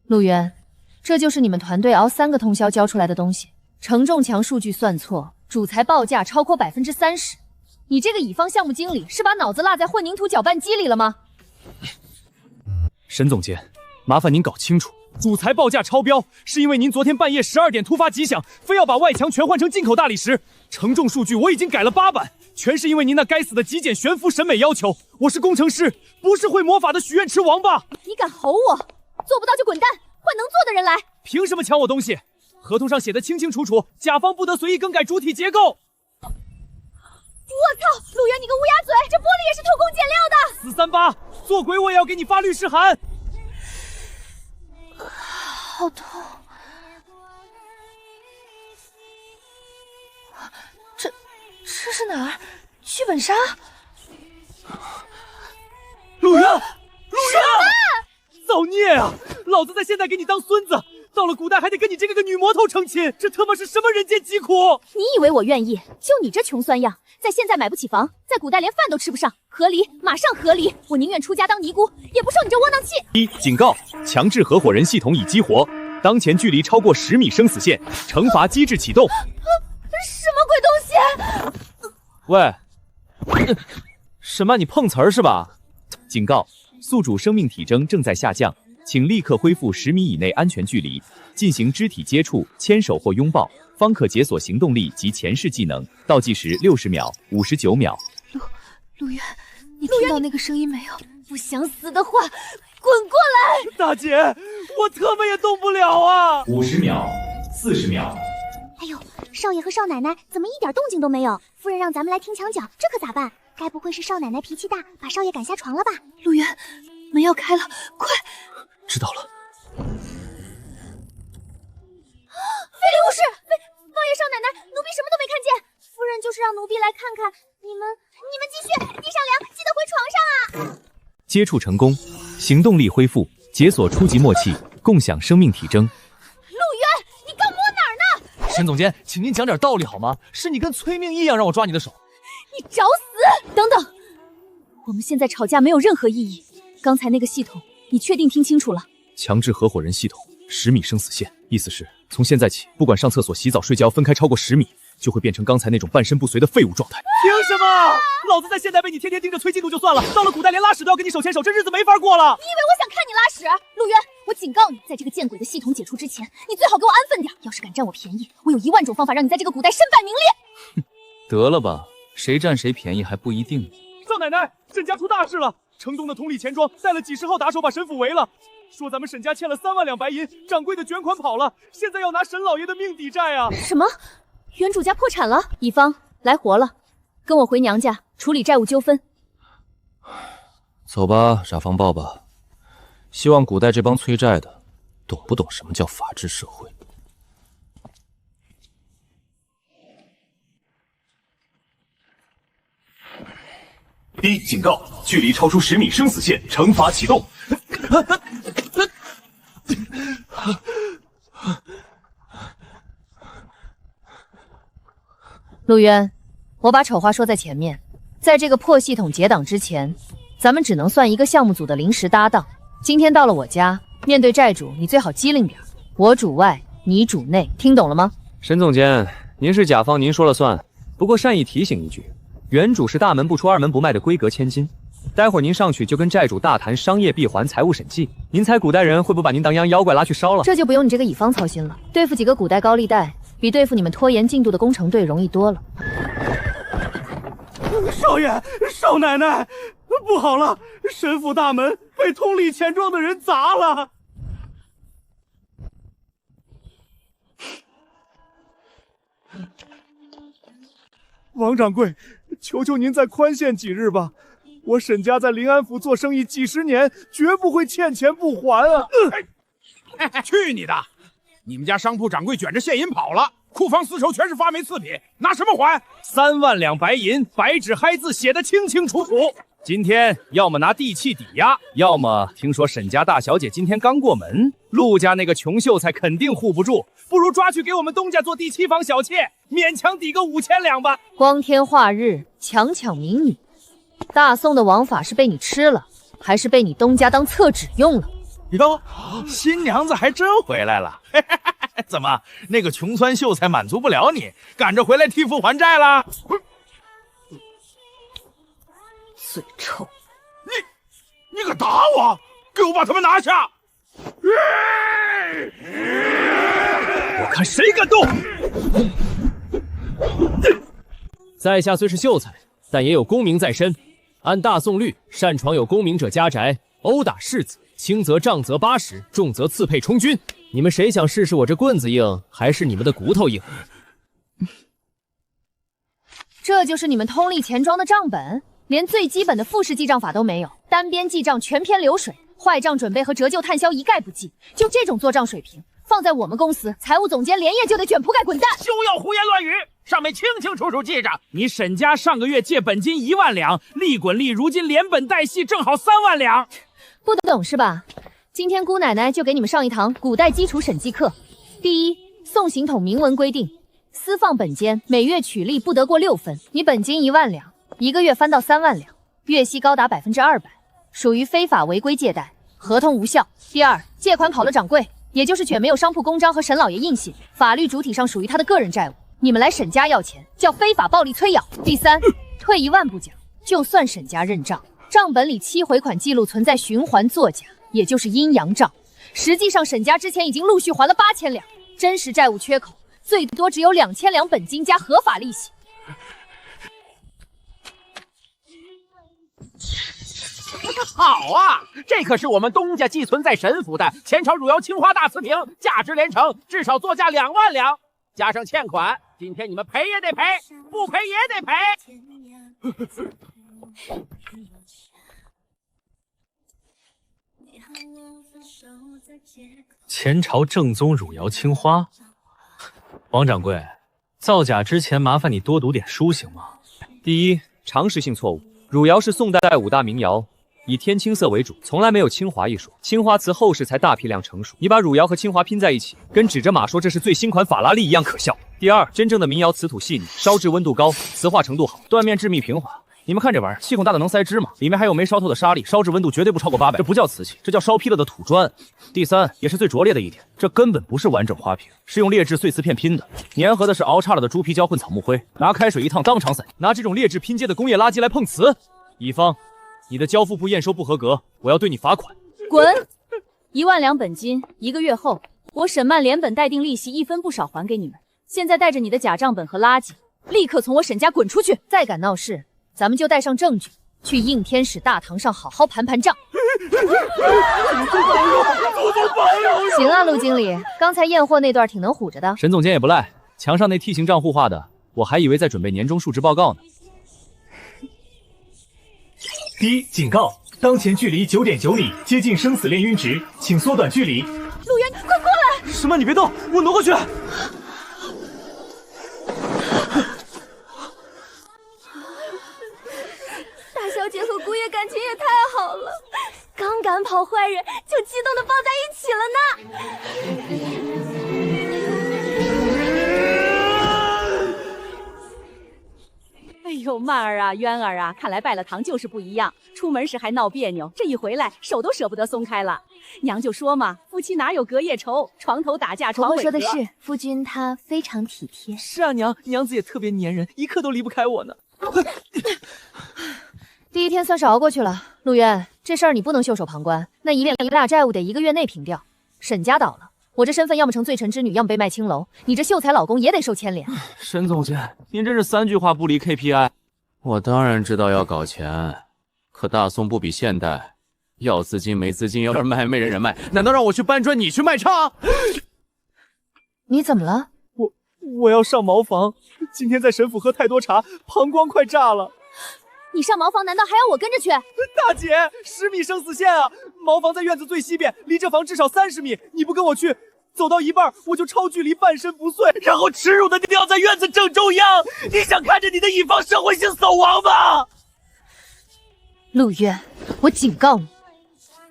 陆渊，这就是你们团队熬3个通宵交出来的东西。承重墙数据算错，主材报价超过30%。你这个乙方项目经理是把脑子落在混凝土搅拌机里了吗？沈总监，麻烦您搞清楚，主材报价超标，是因为您昨天半夜12点突发奇想，非要把外墙全换成进口大理石。承重数据我已经改了8版，全是因为您那该死的极简悬浮审美要求。我是工程师，不是会魔法的许愿池王八。你敢吼我？做不到就滚蛋，换能做的人来。凭什么抢我东西？合同上写的清清楚楚，甲方不得随意更改主体结构。我操，陆渊你个乌鸦嘴，这玻璃也是偷工减料的！438，做鬼我也要给你发律师函。好痛！这是哪儿？剧本杀？陆渊，造孽啊！老子在现在给你当孙子，到了古代还得跟你这个女魔头成亲，这他妈是什么人间疾苦？你以为我愿意？就你这穷酸样，在现在买不起房，在古代连饭都吃不上，合理？马上合理！我宁愿出家当尼姑，也不受你这窝囊气。1. 警告：强制合伙人系统已激活，当前距离超过10米生死线，惩罚机制启动。什么鬼东西？喂，什么？你碰瓷儿是吧？警告：宿主生命体征正在下降，请立刻恢复10米以内安全距离，进行肢体接触、牵手或拥抱，方可解锁行动力及前世技能。倒计时60秒、59秒。陆渊，你听到那个声音没有？不想死的话，滚过来！大姐，我特么也动不了啊！50秒、40秒。哎呦，少爷和少奶奶怎么一点动静都没有？夫人让咱们来听墙角，这可咋办？该不会是少奶奶脾气大，把少爷赶下床了吧？陆渊，门要开了，快！知道了。非礼勿视！王爷少奶奶，奴婢什么都没看见。夫人就是让奴婢来看看。你们继续，地上凉，记得回床上啊！接触成功，行动力恢复，解锁初级默契，共享生命体征。陆渊，你刚摸哪儿呢？沈总监，请您讲点道理好吗？是你跟催命一样让我抓你的手。你找死！等等，我们现在吵架没有任何意义。刚才那个系统，你确定听清楚了？强制合伙人系统，10米生死线，意思是从现在起，不管上厕所、洗澡、睡觉分开超过10米，就会变成刚才那种半身不遂的废物状态。凭什么？老子在现代被你天天盯着催进度就算了，到了古代连拉屎都要跟你手牵手，这日子没法过了。你以为我想看你拉屎？陆渊，我警告你，在这个见鬼的系统解除之前，你最好给我安分点。要是敢占我便宜，我有1万种方法让你在这个古代身败名裂。得了吧，谁占谁便宜还不一定呢。少奶奶，沈家出大事了！城东的同里钱庄带了几10号打手把沈府围了，说咱们沈家欠了3万两白银，掌柜的卷款跑了，现在要拿沈老爷的命抵债啊！什么？原主家破产了？乙方来活了，跟我回娘家处理债务纠纷。走吧，傻方爸爸。希望古代这帮催债的懂不懂什么叫法治社会。1. 警告：距离超出10米生死线，惩罚启动。陆渊，我把丑话说在前面，在这个破系统解档之前，咱们只能算一个项目组的临时搭档。今天到了我家，面对债主，你最好机灵点，我主外，你主内，听懂了吗？沈总监，您是甲方，您说了算。不过善意提醒一句，原主是大门不出二门不迈的规格千金，待会儿您上去就跟债主大谈商业闭环、财务审计，您猜古代人会不会把您当妖怪拉去烧了？这就不用你这个乙方操心了，对付几个古代高利贷，比对付你们拖延进度的工程队容易多了。少爷，少奶奶，不好了，沈府大门被通力钱庄的人砸了。王掌柜，求求您再宽限几日吧，我沈家在临安府做生意几10年，绝不会欠钱不还啊！去你的！你们家商铺掌柜卷着现银跑了，库房丝绸全是发霉次品，拿什么还？3万两白银，白纸黑字写得清清楚楚。今天要么拿地契抵押，要么听说沈家大小姐今天刚过门，陆家那个穷秀才肯定护不住，不如抓去给我们东家做第7房小妾，勉强抵个5000两吧。光天化日，强抢民女，大宋的王法是被你吃了，还是被你东家当厕纸用了？哟，新娘子还真回来了。怎么，那个穷酸秀才满足不了你，赶着回来替父还债了？嘴臭！你敢打我？给我把他们拿下！我看谁敢动！在下虽是秀才，但也有功名在身。按大宋律，擅闯有功名者家宅，殴打世子，轻则杖责80，重则刺配充军。你们谁想试试我这棍子硬，还是你们的骨头硬？这就是你们通力钱庄的账本，连最基本的复式记账法都没有，单边记账全篇流水，坏账准备和折旧摊销一概不记。就这种做账水平，放在我们公司，财务总监连夜就得卷铺盖滚蛋。休要胡言乱语，上面清清楚楚记着，你沈家上个月借本金1万两，利滚利，如今连本带息正好3万两。不懂是吧？今天姑奶奶就给你们上一堂古代基础审计课。第一，宋刑统明文规定，私放本间每月取利不得过6分，你本金1万两，1个月翻到3万两，月息高达200%，属于非法违规借贷，合同无效。第二，借款跑了掌柜，也就是卷没有商铺公章和沈老爷印信，法律主体上属于他的个人债务，你们来沈家要钱，叫非法暴力催缴。第三，退一万步讲，就算沈家认账，账本里期回款记录存在循环作假，也就是阴阳账，实际上沈家之前已经陆续还了8000两，真实债务缺口最多只有2000两本金加合法利息。好啊，这可是我们东家寄存在沈府的前朝汝窑青花大瓷瓶，价值连城，至少作价2万两，加上欠款，今天你们赔也得赔，不赔也得赔。前朝正宗汝窑青花，王掌柜，造假之前麻烦你多读点书行吗？第一，常识性错误，汝窑是宋代5大名窑，以天青色为主，从来没有清华一说。青花瓷后世才大批量成熟，你把汝窑和青花拼在一起，跟指着马说这是最新款法拉利一样可笑。第二，真正的民窑瓷土细腻，烧制温度高，磁化程度好，断面致密平滑。你们看这玩意儿，气孔大的能塞芝麻，里面还有没烧透的沙粒，烧制温度绝对不超过800，这不叫瓷器，这叫烧劈了的土砖。第三，也是最拙劣的一点，这根本不是完整花瓶，是用劣质碎瓷片拼的，粘合的是熬差了的猪皮胶混草木灰，拿开水一烫当场散。拿这种劣质拼接的工业垃圾来碰瓷，乙方，你的交付部验收不合格，我要对你罚款。滚！1万两本金，1个月后我沈曼连本带定利息1分不少还给你们。现在带着你的假账本和垃圾，立刻从我沈家滚出去！再敢闹事，咱们就带上证据，去应天使大堂上好好盘盘账。行啊，陆经理，刚才验货那段挺能唬着的。沈总监也不赖，墙上那 T 型账户画的，我还以为在准备年终述职报告呢。第一，警告：当前距离9.9米，接近生死恋晕值，请缩短距离。陆源，快过来！什么？你别动，我挪过去。大小姐和姑爷感情也太好了，刚赶跑坏人就激动的抱在一起了呢。哎呦，曼儿啊，渊儿啊，看来拜了堂就是不一样。出门时还闹别扭，这一回来手都舍不得松开了。娘就说嘛，夫妻哪有隔夜仇，床头打架床尾和。婆婆说的是，夫君他非常体贴。是啊，娘子也特别粘人，一刻都离不开我呢。第一天算是熬过去了，陆渊，这事儿你不能袖手旁观。那一俩债务得1个月内平掉。沈家倒了，我这身份要么成罪臣之女，要么被卖青楼。你这秀才老公也得受牵连。沈总监，您真是3句话不离 KPI。我当然知道要搞钱，可大宋不比现代，要资金没资金，要人脉没人脉，难道让我去搬砖，你去卖唱？你怎么了？我要上茅房，今天在沈府喝太多茶，膀胱快炸了。你上茅房难道还要我跟着去？大姐，10米生死线啊！茅房在院子最西边，离这房至少30米，你不跟我去，走到一半我就超距离半身不遂，然后耻辱的掉在院子正中央。你想看着你的乙方社会性死亡吗？陆渊，我警告你，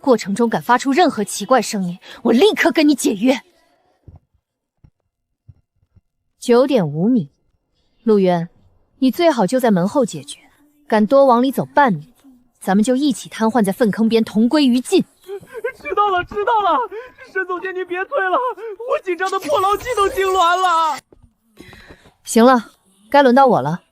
过程中敢发出任何奇怪声音，我立刻跟你解约。9.5米，陆渊，你最好就在门后解决，敢多往里走半米，咱们就一起瘫痪在粪坑边，同归于尽。知道了，沈总监您别催了，我紧张的破牢记都痉挛了。行了，该轮到我了，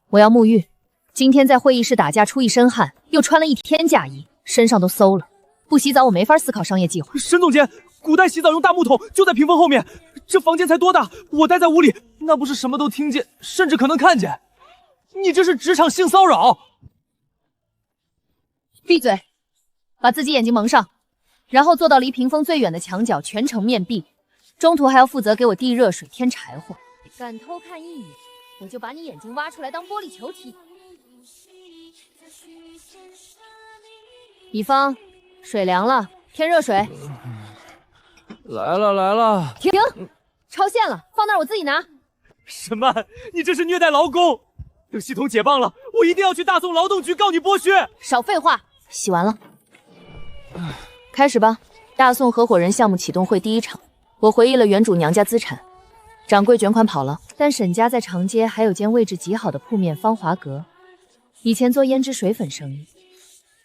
我要沐浴。今天在会议室打架出一身汗，又穿了一天嫁衣，身上都馊了。不洗澡我没法思考商业计划。沈总监，古代洗澡用大木桶，就在屏风后面。这房间才多大，我待在屋里，那不是什么都听见，甚至可能看见。你这是职场性骚扰！闭嘴，把自己眼睛蒙上，然后坐到离屏风最远的墙角，全程面壁，中途还要负责给我递热水、添柴火。敢偷看一眼，我就把你眼睛挖出来当玻璃球踢。乙方，水凉了，添热水。来了。停！超限了，放那儿我自己拿。沈曼，你这是虐待劳工！等系统解绑了，我一定要去大宋劳动局告你剥削！少废话，洗完了，开始吧。大宋合伙人项目启动会第一场，我回忆了原主娘家资产。掌柜卷款跑了，但沈家在长街还有间位置极好的铺面芳华阁，以前做胭脂水粉生意。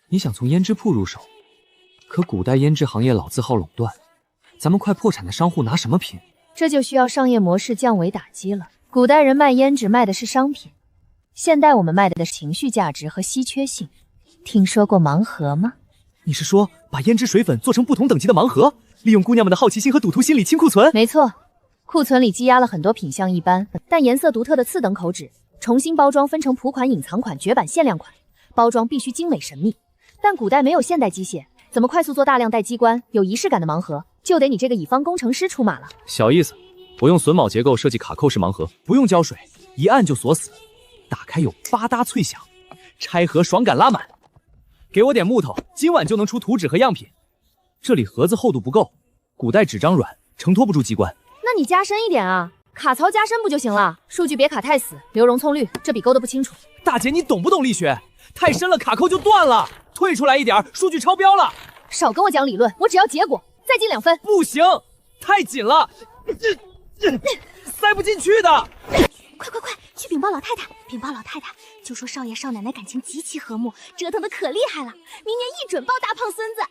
你想从胭脂铺入手，可古代胭脂行业老字号垄断，咱们快破产的商户拿什么拼？这就需要商业模式降维打击了。古代人卖胭脂卖的是商品，现代我们卖的是情绪价值和稀缺性。听说过盲盒吗？你是说把胭脂水粉做成不同等级的盲盒，利用姑娘们的好奇心和赌徒心理清库存？没错，库存里积压了很多品相一般但颜色独特的次等口纸，重新包装分成普款、隐藏款、绝版、限量款，包装必须精美神秘。但古代没有现代机械，怎么快速做大量带机关、有仪式感的盲盒？就得你这个乙方工程师出马了。小意思，我用榫卯结构设计卡扣式盲盒，不用胶水，一按就锁死，打开有吧嗒脆响，拆盒爽感拉满。给我点木头，今晚就能出图纸和样品。这里盒子厚度不够，古代纸张软，承托不住机关。那你加深一点啊，卡槽加深不就行了？数据别卡太死，留容错率，这笔勾得不清楚。大姐，你懂不懂力学？太深了，卡扣就断了。退出来一点，数据超标了。少跟我讲理论，我只要结果，再进2分。不行，太紧了，塞不进去的。快，去禀报老太太！禀报老太太，就说少爷少奶奶感情极其和睦，折腾的可厉害了，明年一准抱大胖孙子。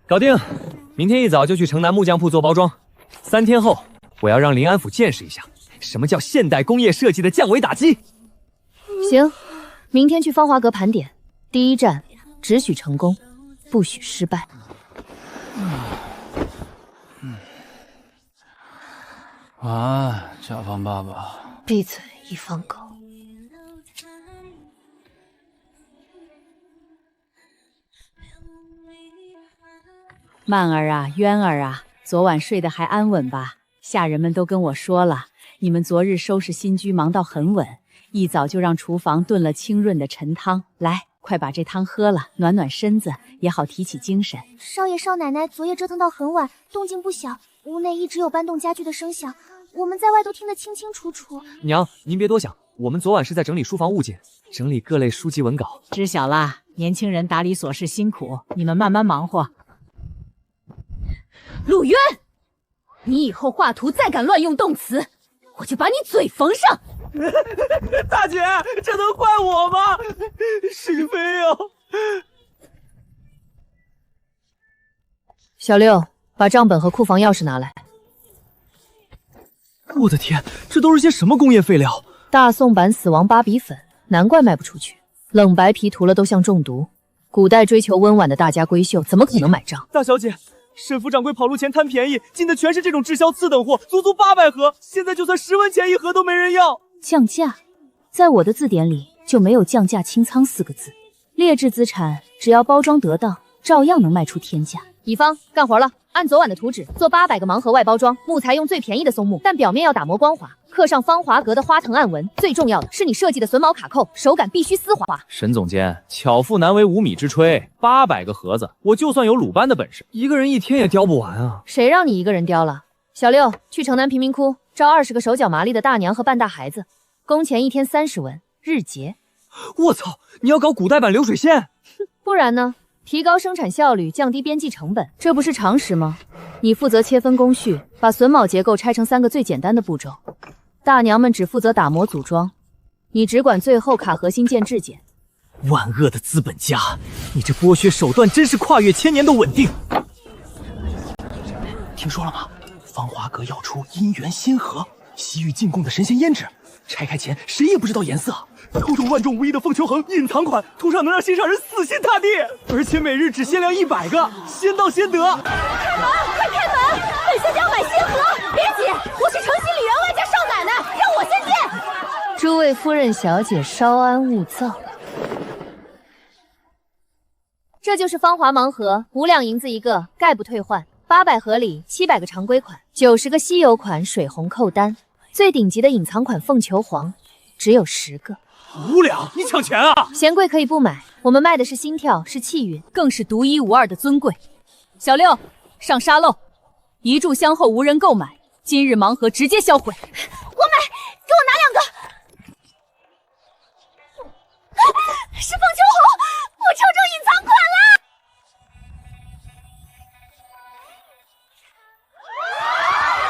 搞定，明天一早就去城南木匠铺做包装。3天后，我要让临安府见识一下什么叫现代工业设计的降维打击。行，明天去芳华阁盘点，第一站只许成功，不许失败。晚安，甲方爸爸。闭嘴，乙方狗。曼儿啊，渊儿啊，昨晚睡得还安稳吧？下人们都跟我说了，你们昨日收拾新居忙到很稳，一早就让厨房炖了清润的陈汤。来，快把这汤喝了，暖暖身子，也好提起精神。少爷少奶奶昨夜折腾到很晚，动静不小，屋内一直有搬动家具的声响，我们在外都听得清清楚楚。娘，您别多想，我们昨晚是在整理书房物件，整理各类书籍文稿。知晓啦，年轻人打理琐事辛苦，你们慢慢忙活。陆渊，你以后画图再敢乱用动词，我就把你嘴缝上。大姐，这能怪我吗？是非啊！小六，把账本和库房钥匙拿来。我的天，这都是些什么工业废料？大宋版死亡芭比粉，难怪卖不出去。冷白皮涂了都像中毒。古代追求温婉的大家闺秀，怎么可能买账？大小姐，沈府掌柜跑路前贪便宜，进的全是这种滞销次等货，足足800盒，现在就算10文钱一盒都没人要。降价，在我的字典里就没有降价清仓4个字。劣质资产只要包装得当，照样能卖出天价。乙方干活了，按昨晚的图纸做800个盲盒外包装，木材用最便宜的松木，但表面要打磨光滑，刻上芳华阁的花藤暗纹。最重要的是你设计的榫卯卡扣，手感必须丝滑。沈总监，巧妇难为无米之炊，800个盒子，我就算有鲁班的本事，一个人1天也雕不完啊！谁让你一个人雕了？小六，去城南贫民窟招20个手脚麻利的大娘和半大孩子，工钱1天30文，日结。我操，你要搞古代版流水线？不然呢？提高生产效率，降低边际成本，这不是常识吗？你负责切分工序，把榫卯结构拆成3个最简单的步骤，大娘们只负责打磨组装。你只管最后卡核心键质检。万恶的资本家，你这剥削手段真是跨越千年的稳定。听说了吗？芳华阁要出姻缘仙盒，西域进贡的神仙胭脂，拆开前谁也不知道颜色。抽中万中无一的凤求衡隐藏款，涂上能让心上人死心塌地，而且每日只限量100个，先到先得。开门，快开门！本仙要买仙盒，别急，我是诚心里员外家少奶奶，让我先进。诸位夫人小姐稍安勿躁。这就是芳华盲盒，5两银子一个，概不退换。800盒里700个常规款，90个稀有款水红扣单，最顶级的隐藏款凤求凰只有10个。5两，你抢钱啊！嫌贵可以不买，我们卖的是心跳，是气运，更是独一无二的尊贵。小六，上沙漏，一炷香后无人购买，今日盲盒直接销毁。我买，给我拿2个。是凤求凰，我抽中隐藏款了！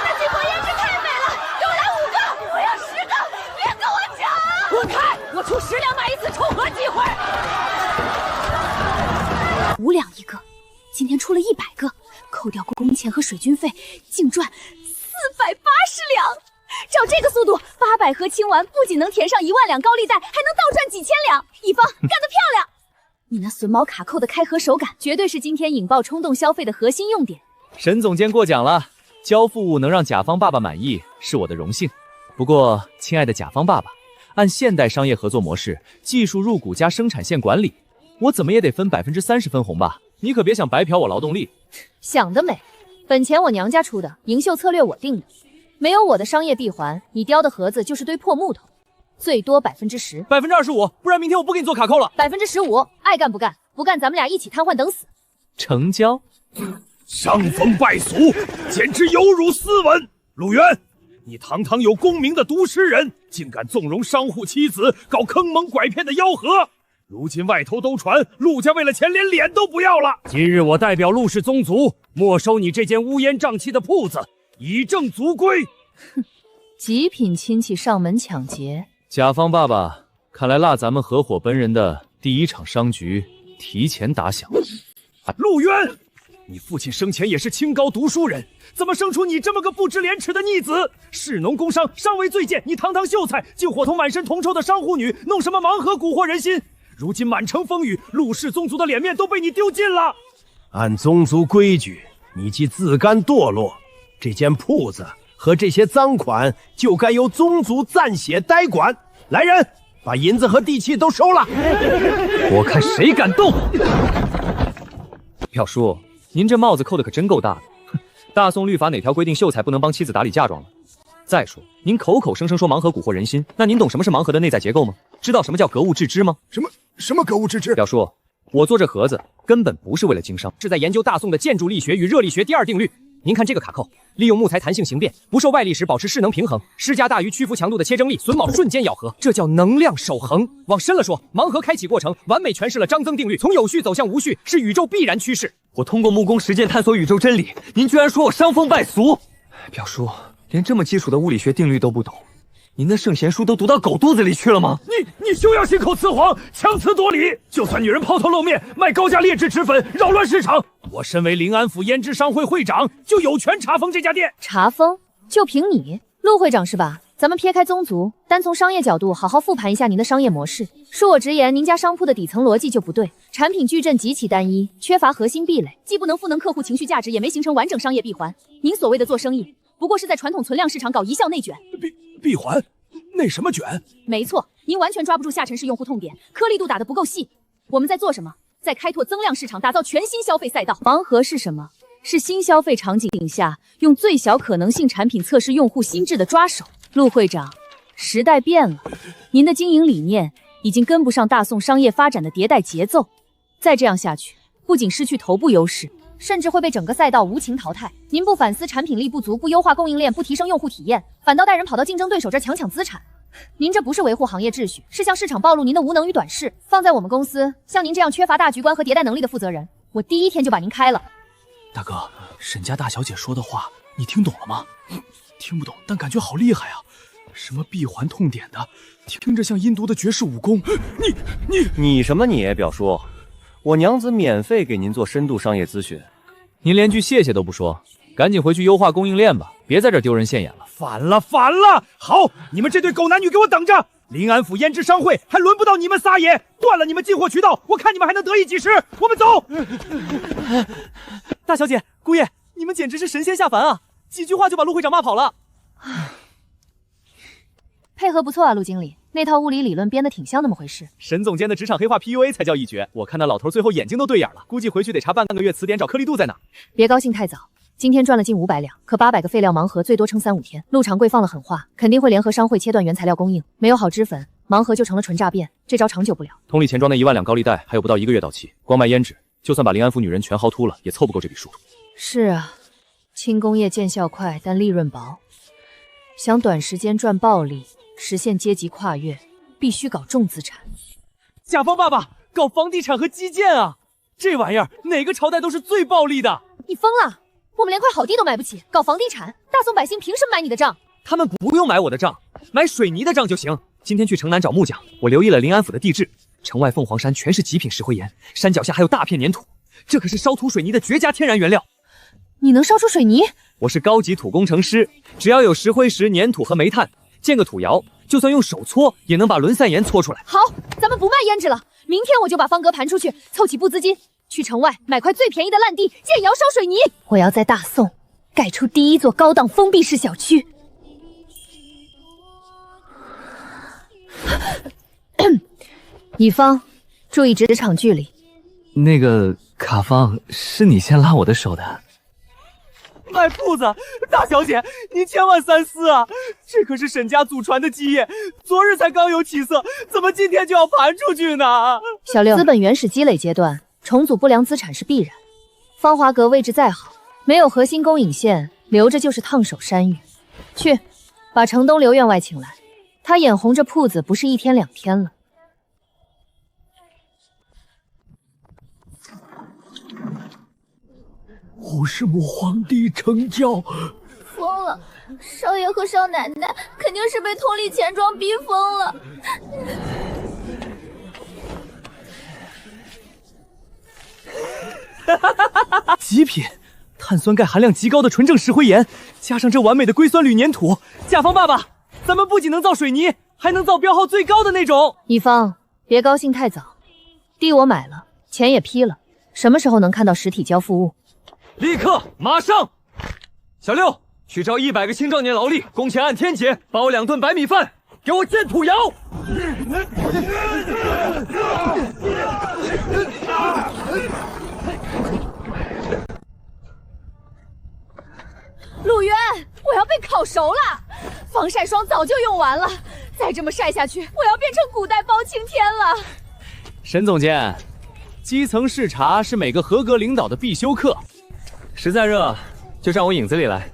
那金箔胭脂太美了，给我来5个，我要10个，别跟我抢！滚开！我出10两买一次抽盒机会。5两一个，今天出了100个，扣掉工钱和水军费，净赚480两。照这个速度，800盒清完，不仅能填上1万两高利贷，还能倒赚几千两。乙方干得漂亮！你那榫卯卡扣的开盒手感，绝对是今天引爆冲动消费的核心用点。沈总监过奖了，交付物能让甲方爸爸满意是我的荣幸。不过，亲爱的甲方爸爸，按现代商业合作模式，技术入股加生产线管理，我怎么也得分30%分红吧？你可别想白嫖我劳动力。想得美！本钱我娘家出的，营销策略我定的。没有我的商业闭环，你雕的盒子就是堆破木头，最多10%。25%，不然明天我不给你做卡扣了。15%，爱干不干，不干咱们俩一起瘫痪等死。成交。伤风败俗，简直有辱斯文。陆渊，你堂堂有功名的读诗人，竟敢纵容商户妻子搞坑蒙拐骗的吆喝。如今外头都传陆家为了钱连脸都不要了。今日我代表陆氏宗族没收你这间乌烟瘴气的铺子，以正足规。哼，极品亲戚上门抢劫。甲方爸爸，看来落咱们合伙本人的第1场商局提前打响。陆渊，你父亲生前也是清高读书人，怎么生出你这么个不知廉耻的逆子？士农工商尚未最贱，你堂堂秀才，竟伙同满身铜臭的商户女，弄什么盲盒蛊惑人心？如今满城风雨，陆氏宗族的脸面都被你丢尽了。按宗族规矩，你既自甘堕落，这间铺子和这些赃款就该由宗族暂且代管。来人，把银子和地契都收了。我看谁敢动！表叔，您这帽子扣的可真够大的。哼，大宋律法哪条规定秀才不能帮妻子打理嫁妆了？再说，您口口声声说盲盒蛊惑人心，那您懂什么是盲盒的内在结构吗？知道什么叫格物致知吗？什么格物致知？表叔，我做这盒子根本不是为了经商，是在研究大宋的建筑力学与热力学第2定律。您看这个卡扣，利用木材弹性形变，不受外力时保持势能平衡，施加大于屈服强度的切征力，榫卯瞬间咬合，这叫能量守恒。往深了说，盲盒开启过程完美诠释了熵增定律，从有序走向无序是宇宙必然趋势。我通过木工实践探索宇宙真理，您居然说我伤风败俗！表叔，连这么基础的物理学定律都不懂，您的圣贤书都读到狗肚子里去了吗？你休要信口雌黄，强词夺理。就算女人抛头露面，卖高价劣质脂粉，扰乱市场，我身为临安府胭脂商会会长，就有权查封这家店。查封？就凭你，陆会长是吧？咱们撇开宗族，单从商业角度好好复盘一下您的商业模式。恕我直言，您家商铺的底层逻辑就不对，产品矩阵极其单一，缺乏核心壁垒，既不能赋能客户情绪价值，也没形成完整商业闭环。您所谓的做生意，不过是在传统存量市场搞一效内卷。闭环？内什么卷？没错，您完全抓不住下沉市用户痛点，颗粒度打得不够细。我们在做什么？在开拓增量市场，打造全新消费赛道。盲盒是什么？是新消费场景下用最小可能性产品测试用户心智的抓手。陆会长，时代变了，您的经营理念已经跟不上大宋商业发展的迭代节奏。再这样下去，不仅失去头部优势，甚至会被整个赛道无情淘汰。您不反思产品力不足，不优化供应链，不提升用户体验，反倒带人跑到竞争对手这儿抢资产。您这不是维护行业秩序，是向市场暴露您的无能与短视。放在我们公司，像您这样缺乏大局观和迭代能力的负责人，我第1天就把您开了。大哥，沈家大小姐说的话你听懂了吗？听不懂，但感觉好厉害啊！什么闭环痛点的，听着像阴毒的绝世武功。你什么你，表叔？我娘子免费给您做深度商业咨询，您连句谢谢都不说，赶紧回去优化供应链吧，别在这丢人现眼了。反了！好，你们这对狗男女给我等着！临安府胭脂商会还轮不到你们撒野，断了你们进货渠道，我看你们还能得意几时！我们走。大小姐、姑爷，你们简直是神仙下凡啊！几句话就把陆会长骂跑了。配合不错啊，陆经理，那套物理理论编得挺像那么回事。沈总监的职场黑化 PUA 才叫一绝，我看那老头最后眼睛都对眼了，估计回去得查半个月词典找颗粒度在哪。别高兴太早，今天赚了近500两，可800个废料盲盒最多撑3-5天。陆掌柜放了狠话，肯定会联合商会切断原材料供应，没有好脂粉，盲盒就成了纯诈骗，这招长久不了。同理钱庄那1万两高利贷还有不到1个月到期，光卖胭脂，就算把临安府女人全薅秃了，也凑不够这笔数。是啊，轻工业见效快，但利润薄，想短时间赚暴利，实现阶级跨越，必须搞重资产。甲方爸爸搞房地产和基建啊，这玩意儿哪个朝代都是最暴利的。你疯了？我们连块好地都买不起，搞房地产，大宋百姓凭什么买你的账？他们不用买我的账，买水泥的账就行。今天去城南找木匠，我留意了临安府的地质，城外凤凰山全是极品石灰岩，山脚下还有大片粘土，这可是烧土水泥的绝佳天然原料。你能烧出水泥？我是高级土工程师，只要有石灰石、粘土和煤炭，建个土窑，就算用手搓也能把轮散岩搓出来。好，咱们不卖胭脂了，明天我就把方格盘出去，凑齐部资金，去城外买块最便宜的烂地，建窑烧水泥。我要在大宋盖出第一座高档封闭式小区。乙方，注意职场距离。那个卡方，是你先拉我的手的。卖铺子，大小姐，您千万三思啊！这可是沈家祖传的基业，昨日才刚有起色，怎么今天就要盘出去呢？小六，资本原始积累阶段，重组不良资产是必然。芳华阁位置再好，没有核心供引线，留着就是烫手山芋。去，把城东刘员外请来，他眼红这铺子不是1天2天了。吴氏母皇帝成教，疯了！少爷和少奶奶肯定是被通力钱庄逼疯了。极品，碳酸钙含量极高的纯正石灰岩，加上这完美的硅酸铝粘土，甲方爸爸，咱们不仅能造水泥，还能造标号最高的那种。乙方，别高兴太早，地我买了，钱也批了，什么时候能看到实体交付物？立刻，马上！小六，去招100个青壮年劳力，工钱按天结，包2顿白米饭，给我建土窑！陆渊，我要被烤熟了，防晒霜早就用完了，再这么晒下去，我要变成古代包青天了。沈总监，基层视察是每个合格领导的必修课。实在热，就上我影子里来。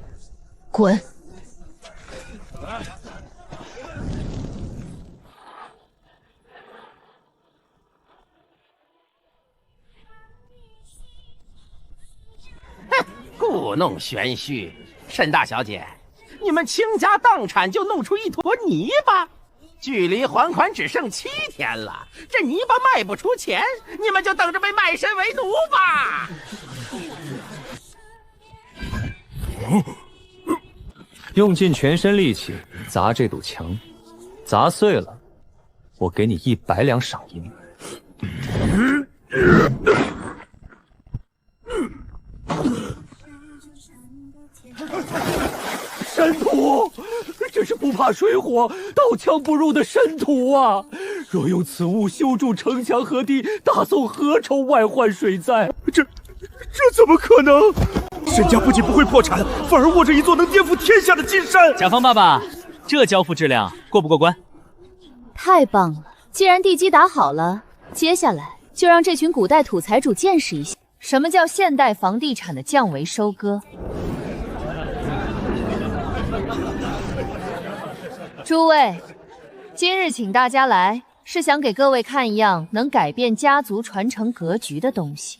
滚！哼，故弄玄虚。沈大小姐，你们倾家荡产就弄出一坨泥巴，距离还款只剩7天了，这泥巴卖不出钱，你们就等着被卖身为奴吧。用尽全身力气砸这堵墙，砸碎了，我给你100两赏银。神土，这是不怕水火、刀枪不入的神土啊！若用此物修筑城墙河堤，大宋何愁外患水灾？这怎么可能？沈家不仅不会破产，反而握着一座能颠覆天下的金山。甲方爸爸，这交付质量过不过关？太棒了！既然地基打好了，接下来就让这群古代土财主见识一下，什么叫现代房地产的降维收割。诸位，今日请大家来，是想给各位看一样能改变家族传承格局的东西。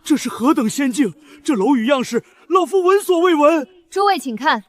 这是何等仙境！这楼宇样式，老夫闻所未闻。诸位请看，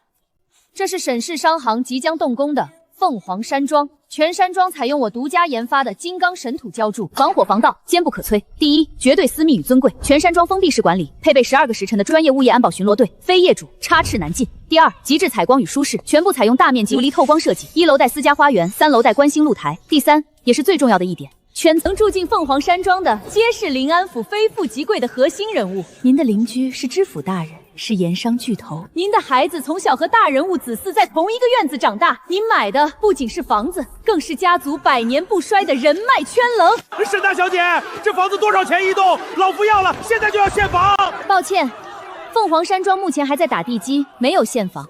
这是沈氏商行即将动工的凤凰山庄，全山庄采用我独家研发的金刚神土浇筑，防火防盗，坚不可摧。第一，绝对私密与尊贵，全山庄封闭式管理，配备12个时辰的专业物业安保巡逻队，非业主插翅难进。第二，极致采光与舒适，全部采用大面积琉璃透光设计，1楼带私家花园，3楼带观星露台。第三，也是最重要的一点，全能住进凤凰山庄的，皆是临安府非富即贵的核心人物。您的邻居是知府大人，是盐商巨头，您的孩子从小和大人物子嗣在同一个院子长大，您买的不仅是房子，更是家族100年不衰的人脉圈层。沈大小姐，这房子多少钱一栋？老夫要了，现在就要现房。抱歉，凤凰山庄目前还在打地基，没有现房。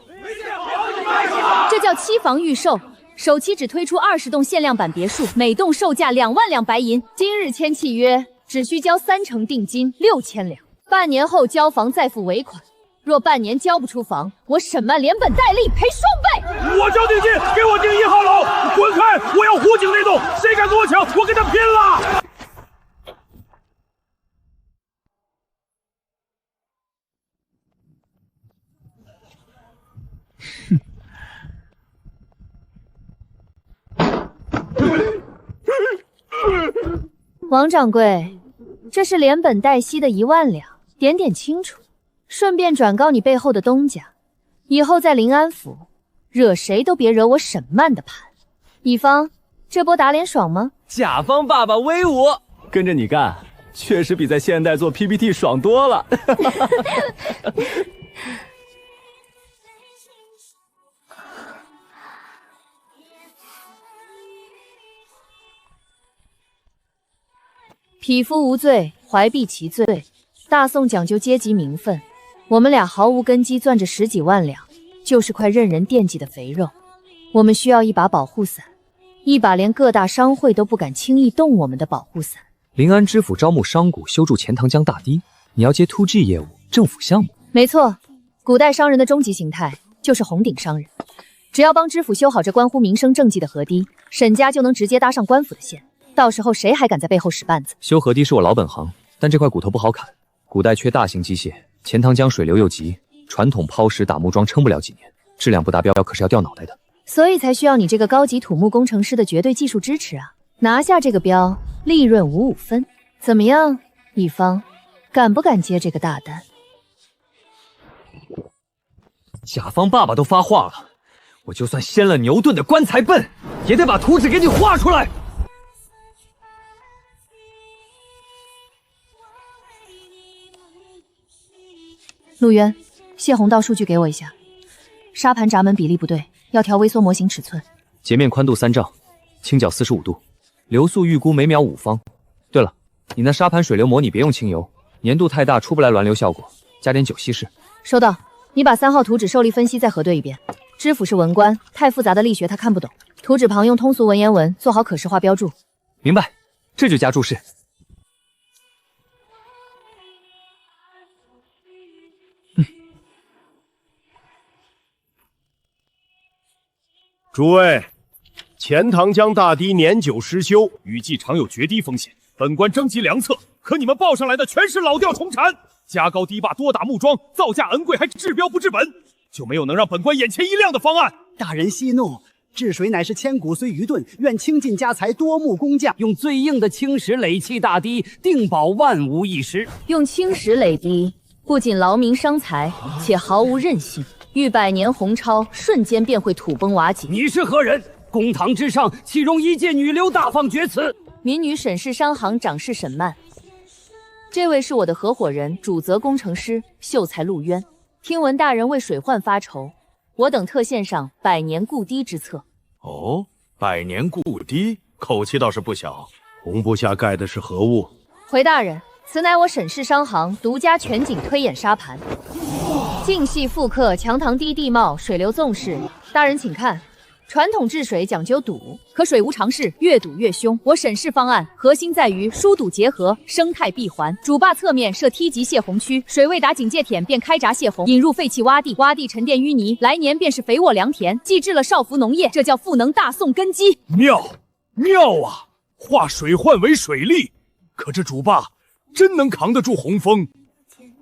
这叫期房预售，首期只推出20栋限量版别墅，每栋售价2万两白银。今日签契约，只需交30%定金6000两，半年后交房再付尾款。若半年交不出房，我沈曼连本带利赔双倍。我交定金，给我定1号楼，滚开！我要湖景那栋，谁敢跟我抢，我跟他拼了！王掌柜，这是连本带息的1万两，点点清楚，顺便转告你背后的东家，以后在临安府惹谁都别惹我沈曼的盘。乙方，这波打脸爽吗？甲方爸爸威武，跟着你干，确实比在现代做 PPT 爽多了。匹夫无罪，怀璧其罪。大宋讲究阶级名分，我们俩毫无根基攥着10几万两，就是块任人惦记的肥肉。我们需要一把保护伞，一把连各大商会都不敢轻易动我们的保护伞。临安知府招募商贾修筑钱塘江大堤，你要接 2G 业务，政府项目？没错，古代商人的终极形态就是红顶商人。只要帮知府修好这关乎民生政绩的河堤，沈家就能直接搭上官府的线。到时候谁还敢在背后使绊子？修河堤是我老本行，但这块骨头不好砍。古代缺大型机械，钱塘江水流又急，传统抛石打木桩撑不了几年，质量不达标可是要掉脑袋的。所以才需要你这个高级土木工程师的绝对技术支持啊！拿下这个标，利润55分。怎么样，乙方，敢不敢接这个大单？甲方爸爸都发话了，我就算掀了牛顿的棺材笨，也得把图纸给你画出来。陆渊，泄洪道数据给我一下，沙盘闸门比例不对，要调微缩模型尺寸。截面宽度3丈，倾角45度，流速预估每秒5方。对了，你那沙盘水流模拟别用清油，粘度太大出不来峦流效果，加点酒稀释。收到，你把3号图纸受力分析再核对一遍。知府是文官，太复杂的力学他看不懂，图纸旁用通俗文言文做好可视化标注。明白，这就加注释。诸位，钱塘江大堤年久失修，雨季常有决堤风险。本官征集良策，可你们报上来的全是老调重弹，加高堤坝，多打木桩，造价昂贵，还治标不治本，就没有能让本官眼前一亮的方案。大人息怒，治水乃是千古虽愚钝，愿倾尽家财，多募工匠，用最硬的青石垒砌大堤，定保万无一失。用青石垒堤，不仅劳民伤财，且毫无韧性。遇100年洪潮，瞬间便会土崩瓦解。你是何人？公堂之上，岂容一介女流大放厥词？民女沈氏商行掌事沈曼，这位是我的合伙人，主责工程师秀才陆渊。听闻大人为水患发愁，我等特献上100年固堤之策。哦，100年固堤，口气倒是不小。洪部下盖的是何物？回大人，此乃我沈氏商行独家全景推演沙盘。尽系复刻强塘堤地貌、水流纵势。大人请看，传统治水讲究堵，可水无常势，越堵越凶。我沈氏方案核心在于疏堵结合，生态闭环。主坝侧面设梯级泄洪区，水位达警戒点便开闸泄洪，引入废弃洼地，洼地沉淀淤泥，来年便是肥沃良田，既治了少服农业，这叫赋能大宋根基。妙啊！化水患为水利，可这主坝真能扛得住洪峰？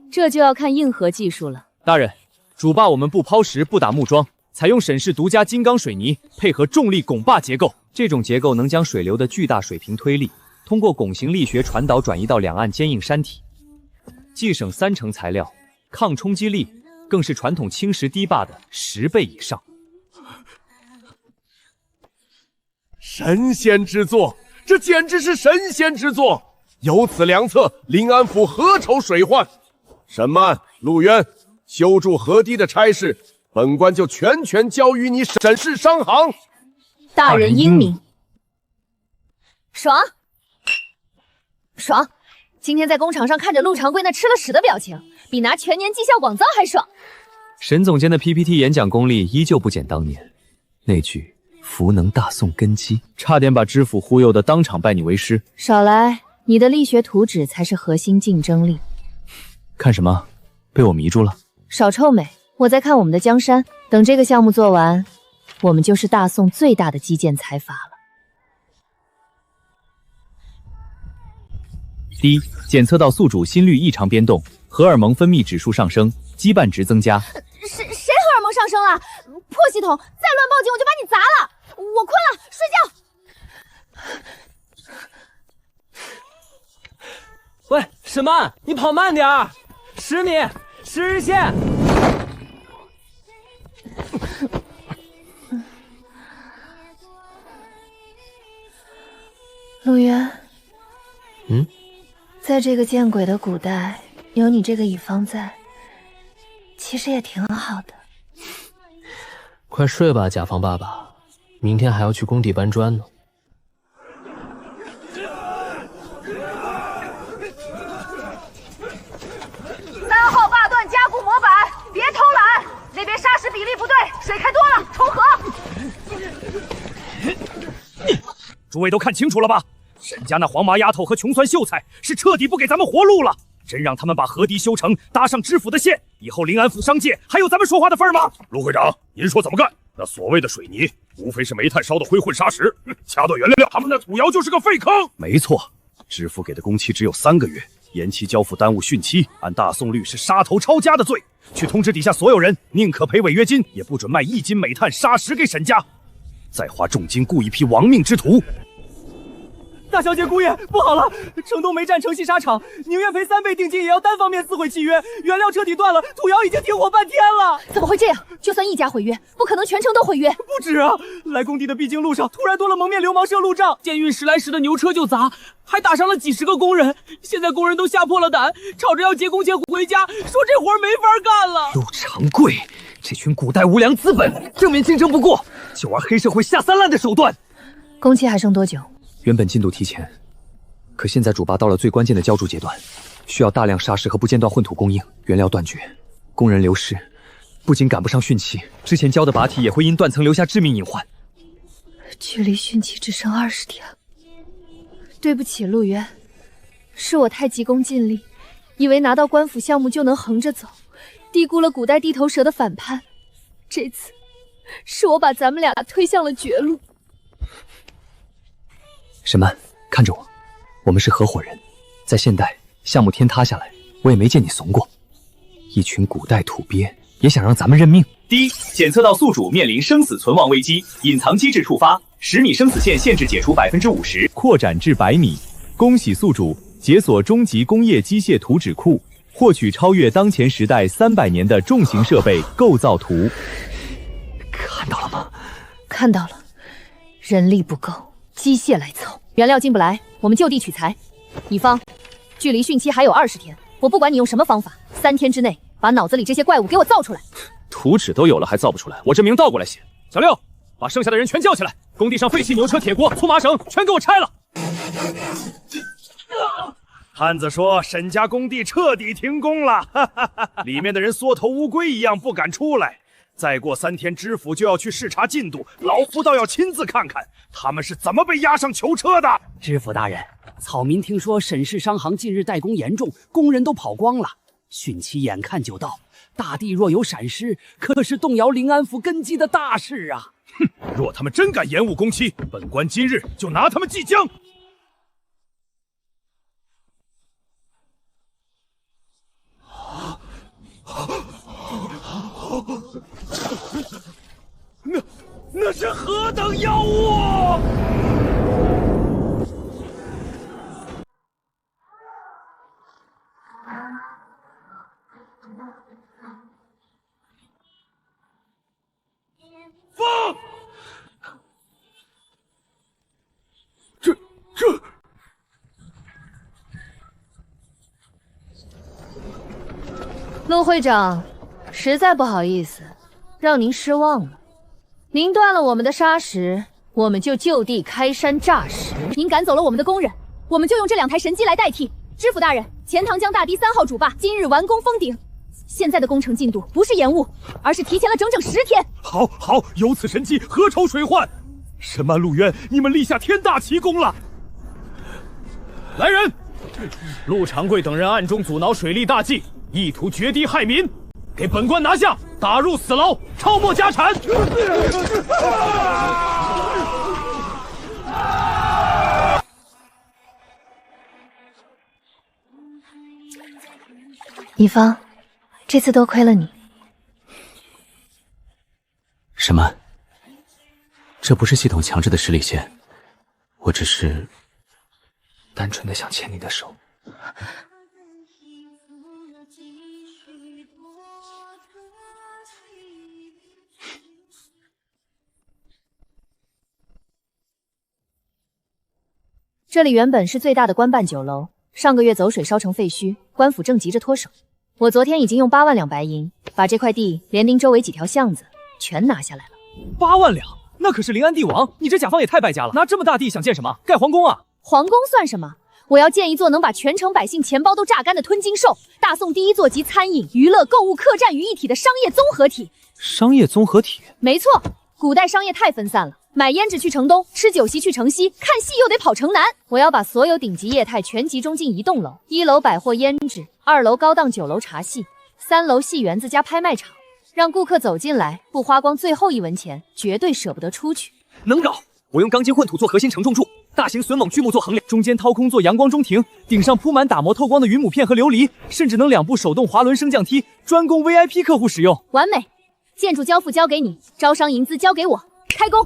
这就要看硬核技术了。大人，主坝我们不抛石不打木桩，采用沈氏独家金刚水泥，配合重力拱坝结构，这种结构能将水流的巨大水平推力通过拱形力学传导转移到两岸坚硬山体，既省3成材料，抗冲击力更是传统青石堤坝的10倍以上。神仙之作，这简直是神仙之作！有此良策，临安府何愁水患？沈曼、陆渊，修筑河堤的差事，本官就全权交于你沈氏商行。大人英明。爽，爽！今天在工厂上看着陆长贵那吃了屎的表情，比拿全年绩效广造还爽。沈总监的 PPT 演讲功力依旧不减当年，那句福能大宋根基，差点把知府忽悠的当场拜你为师。少来，你的力学图纸才是核心竞争力。看什么？被我迷住了？少臭美，我在看我们的江山。等这个项目做完，我们就是大宋最大的基建财阀了。第一，检测到宿主心率异常变动，荷尔蒙分泌指数上升，羁绊值增加。谁荷尔蒙上升了？破系统，再乱报警我就把你砸了！我困了，睡觉。喂，沈曼，你跑慢点儿，10米，10日线。陆渊，在这个见鬼的古代，有你这个乙方在，其实也挺好的。快睡吧，甲方爸爸，明天还要去工地搬砖呢。3号坝段加固模板，别偷懒！那边砂石比例不对，水开多了，重合。诸位都看清楚了吧？沈家那黄麻丫头和穷酸秀才是彻底不给咱们活路了。真让他们把河堤修成，搭上知府的线，以后临安府商界还有咱们说话的份吗？陆会长，您说怎么干？那所谓的水泥，无非是煤炭烧的灰混砂石，掐断原料，他们的土窑就是个废坑。没错，知府给的工期只有3个月，延期交付耽误汛期，按大宋律是杀头抄家的罪。去通知底下所有人，宁可赔违约金，也不准卖1斤煤炭砂石给沈家，再花重金雇一批亡命之徒。大小姐姑爷，不好了！城东煤站城西沙场，宁愿赔3倍定金，也要单方面撕毁契约。原料彻底断了，土窑已经停火半天了。怎么会这样？就算一家毁约，不可能全城都毁约。不止啊！来工地的必经路上，突然多了蒙面流氓设路障，见运10来10的牛车就砸，还打伤了几10个工人。现在工人都吓破了胆，吵着要结工钱回家，说这活没法干了。陆长贵，这群古代无良资本，正面竞争不过，就玩黑社会下三滥的手段。工期还剩多久？原本进度提前，可现在主坝到了最关键的浇筑阶段，需要大量砂石和不间断混土供应，原料断绝，工人流失，不仅赶不上汛期，之前浇的靶体也会因断层留下致命隐患。距离汛期只剩20天了。对不起，陆渊，是我太急功近利，以为拿到官府项目就能横着走，低估了古代地头蛇的反叛。这次是我把咱们俩推向了绝路。沈曼，看着我，我们是合伙人，在现代项目天塌下来，我也没见你怂过。一群古代土鳖也想让咱们认命。第一，检测到宿主面临生死存亡危机，隐藏机制触发，10米生死线限制解除50%，扩展至100米。恭喜宿主解锁终极工业机械图纸库，获取超越当前时代300年的重型设备构造图。看到了吗？看到了，人力不够，机械来凑，原料进不来，我们就地取材。乙方，距离汛期还有20天，我不管你用什么方法，3天之内把脑子里这些怪物给我造出来。图纸都有了还造不出来，我这名倒过来写。小六，把剩下的人全叫起来，工地上废弃牛车、铁锅、粗麻绳全给我拆了。汉子说沈家工地彻底停工了，哈哈哈，里面的人缩头乌龟一样不敢出来。再过3天，知府就要去视察进度，老夫倒要亲自看看他们是怎么被押上囚车的。知府大人，草民听说沈氏商行近日怠工严重，工人都跑光了，汛期眼看就到，大地若有闪失，可是动摇临安府根基的大事啊！哼，若他们真敢延误工期，本官今日就拿他们祭江。那是何等妖物！放！这。陆会长，实在不好意思，让您失望了。您断了我们的砂石，我们就地开山炸石。您赶走了我们的工人，我们就用这2台神机来代替。知府大人，钱塘江大堤3号主坝今日完工封顶。现在的工程进度不是延误，而是提前了整整10天。好，有此神机，何愁水患？神曼陆渊，你们立下天大奇功了！来人，陆长贵等人暗中阻挠水利大计，意图决堤害民，给本官拿下，打入死牢，抄没家产。一方，这次多亏了你。什么？这不是系统强制的实力线，我只是单纯的想牵你的手。这里原本是最大的官办酒楼，上个月走水烧成废墟，官府正急着脱手。我昨天已经用8万两白银把这块地连丁周围几条巷子全拿下来了。8万两，那可是临安帝王，你这甲方也太败家了！拿这么大地想建什么？盖皇宫啊？皇宫算什么？我要建一座能把全城百姓钱包都榨干的吞金兽，大宋第一座集餐饮、娱乐、购物、客栈于一体的商业综合体。商业综合体？没错，古代商业太分散了。买胭脂去城东，吃酒席去城西，看戏又得跑城南。我要把所有顶级业态全集中进一栋楼，1楼百货胭脂，2楼高档酒楼茶戏，3楼戏园子加拍卖场，让顾客走进来不花光最后1文钱，绝对舍不得出去。能搞！我用钢筋混土做核心承重柱，大型榫卯锯木做横梁，中间掏空做阳光中庭，顶上铺满打磨透光的云母片和琉璃，甚至能2部手动滑轮升降梯，专供 VIP 客户使用。完美！建筑交付交给你，招商银资交给我，开工！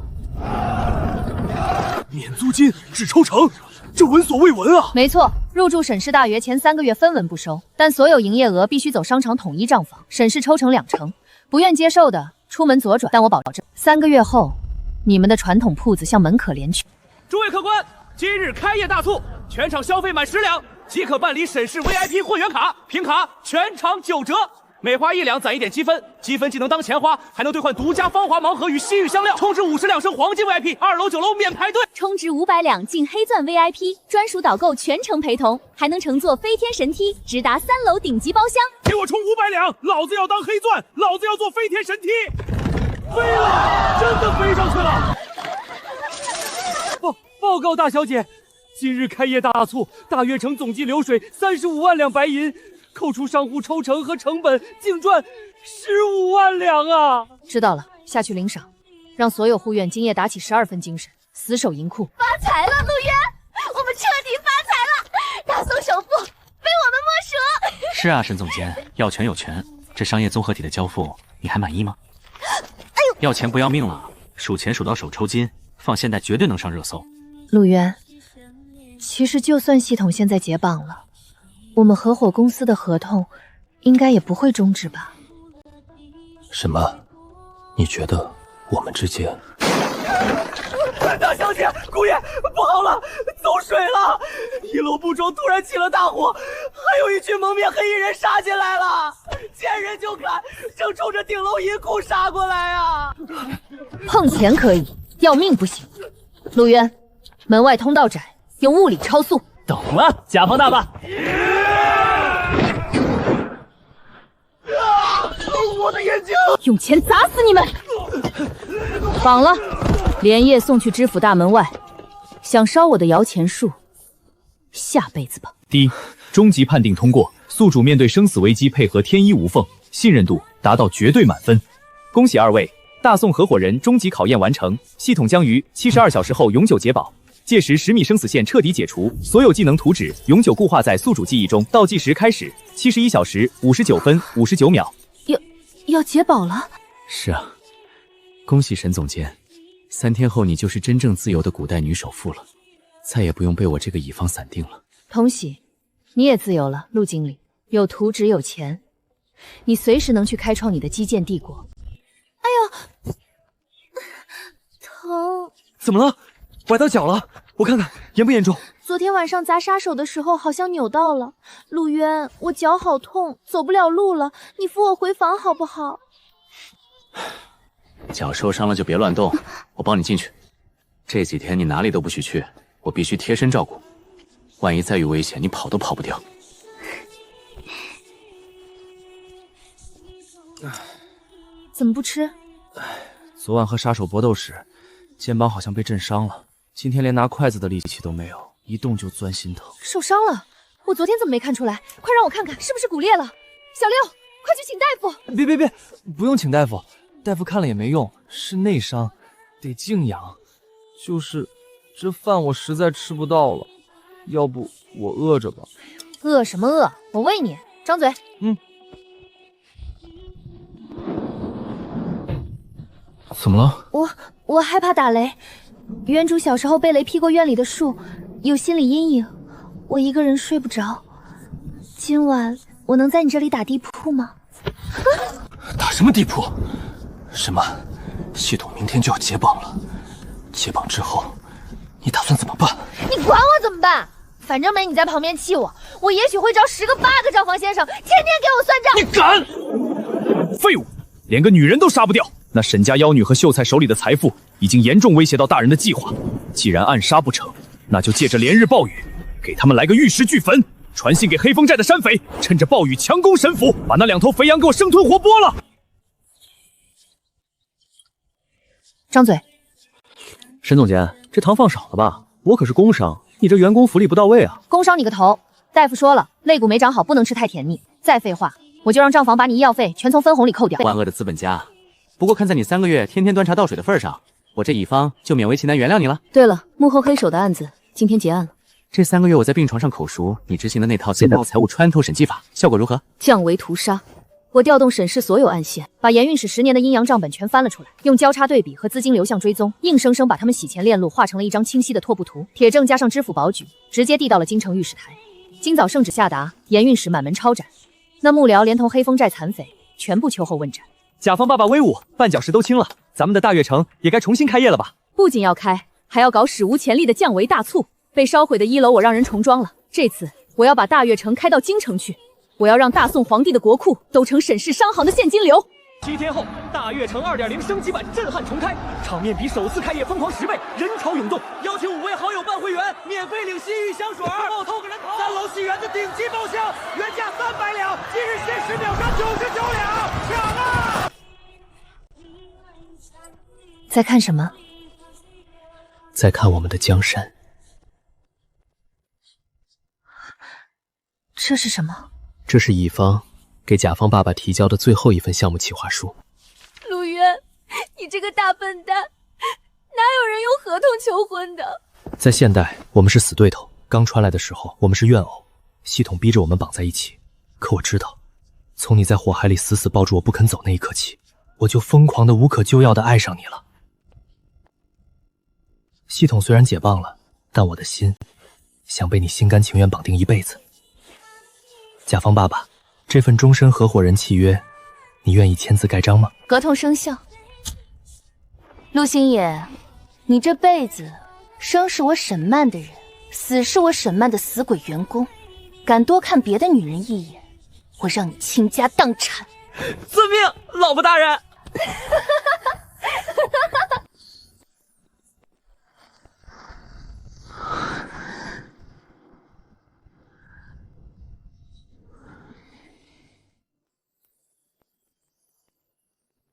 免租金，只抽成，这闻所未闻啊！没错，入住沈氏大悦前3个月分文不收，但所有营业额必须走商场统一账房，沈氏抽成2成，不愿接受的出门左转，但我保证3个月后，你们的传统铺子向门可怜去。诸位客官，今日开业大促，全场消费满10两即可办理沈氏 VIP 会员卡，凭卡全场9折。每花1两攒1点积分，积分既能当钱花，还能兑换独家芳华盲盒与西域香料，充值50两升黄金 VIP，2楼9楼免排队，充值500两进黑钻 VIP， 专属导购全程陪同，还能乘坐飞天神梯直达3楼顶级包厢。给我充500两，老子要当黑钻，老子要坐飞天神梯，飞了，真的飞上去了！报告大小姐，今日开业大促，大悦城总计流水35万两白银。扣除商户抽成和成本，净赚15万两啊！知道了，下去领赏，让所有护院今夜打起12分精神，死守银库。发财了，陆渊，我们彻底发财了！大宋首富被我们没收。是啊，沈总监，要权有权，这商业综合体的交付你还满意吗？哎呦，要钱不要命了，数钱数到手抽筋，放现代绝对能上热搜。陆渊，其实就算系统现在解绑了，我们合伙公司的合同应该也不会终止吧？什么？你觉得我们之间？大小姐，姑爷，不好了，走水了！1楼布庄突然起了大火，还有一群蒙面黑衣人杀进来了，见人就砍，正冲着顶楼银库杀过来啊！碰钱可以，要命不行。陆渊，门外通道窄，用物理超速。懂了，甲方大爸。我的眼睛！用钱砸死你们！绑了，连夜送去知府大门外。想烧我的摇钱树，下辈子吧。第一，终极判定通过，宿主面对生死危机配合天衣无缝，信任度达到绝对满分。恭喜2位，大宋合伙人终极考验完成，系统将于72小时后永久解保。届时10米生死线彻底解除，所有技能图纸永久固化在宿主记忆中。倒计时开始，71小时59分59秒。要解保了？是啊，恭喜沈总监，3天后你就是真正自由的古代女首富了，再也不用被我这个乙方散定了。同喜，你也自由了，陆经理，有图纸有钱，你随时能去开创你的基建帝国。哎呦，疼！怎么了？崴到脚了？我看看严不严重。昨天晚上砸杀手的时候好像扭到了。陆渊，我脚好痛，走不了路了，你扶我回房好不好？脚受伤了就别乱动，我帮你进去。这几天你哪里都不许去，我必须贴身照顾。万一再遇危险，你跑都跑不掉。怎么不吃？昨晚和杀手搏斗时，肩膀好像被震伤了，今天连拿筷子的力气都没有，一动就钻心疼。受伤了？我昨天怎么没看出来？快让我看看是不是骨裂了。小六，快去请大夫！别，不用请大夫，大夫看了也没用，是内伤，得静养。就是这饭我实在吃不到了，要不我饿着吧。饿什么饿？我喂你，张嘴。怎么了？我害怕打雷。原主小时候被雷劈过院里的树，有心理阴影，我一个人睡不着。今晚我能在你这里打地铺吗？打什么地铺？什么？系统明天就要解绑了，解绑之后，你打算怎么办？你管我怎么办？反正没你在旁边气我，我也许会找10个8个账房先生，天天给我算账。你敢！废物，连个女人都杀不掉。那沈家妖女和秀才手里的财富已经严重威胁到大人的计划。既然暗杀不成，那就借着连日暴雨，给他们来个玉石俱焚，传信给黑风寨的山匪，趁着暴雨强攻沈府，把那2头肥羊给我生吞活剥了。张嘴。沈总监，这糖放少了吧？我可是工伤，你这员工福利不到位啊！工伤你个头！大夫说了，肋骨没长好，不能吃太甜腻。再废话，我就让账房把你医药费全从分红里扣掉。万恶的资本家！不过看在你3个月天天端茶倒水的份上，我这乙方就勉为其难原谅你了。对了，幕后黑手的案子今天结案了。这3个月我在病床上口述你执行的那套现代财务穿透审计法，效果如何？降为屠杀。我调动审视所有案线，把盐运使10年的阴阳账本全翻了出来，用交叉对比和资金流向追踪，硬生生把他们洗钱链路画成了一张清晰的拓扑图。铁证加上知府保举，直接递到了京城御史台。今早圣旨下达，盐运使满门抄斩，那幕僚连同黑风寨残匪全部秋后问斩。甲方爸爸威武，绊脚石都清了，咱们的大悦城也该重新开业了吧？不仅要开，还要搞史无前例的降维大促。被烧毁的1楼我让人重装了，这次我要把大悦城开到京城去。我要让大宋皇帝的国库都成沈氏商行的现金流。7天后，大悦城2.0升级版震撼重开，场面比首次开业疯狂10倍，人潮涌动。邀请5位好友办会员，免费领西域香水，冒透个人头。3楼戏园的顶级包厢，原价300两，今日限时秒杀99两，抢啊！在看什么？在看我们的江山。这是什么？这是乙方给甲方爸爸提交的最后一份项目企划书。陆渊，你这个大笨蛋，哪有人用合同求婚的？在现代，我们是死对头。刚传来的时候，我们是怨偶，系统逼着我们绑在一起。可我知道，从你在火海里死死抱住我不肯走那一刻起，我就疯狂的无可救药的爱上你了。系统虽然解绑了，但我的心想被你心甘情愿绑定一辈子。甲方爸爸，这份终身合伙人契约，你愿意签字盖章吗？合同生效。陆星野，你这辈子生是我沈曼的人，死是我沈曼的死鬼员工，敢多看别的女人一眼，我让你倾家荡产。遵命，老婆大人。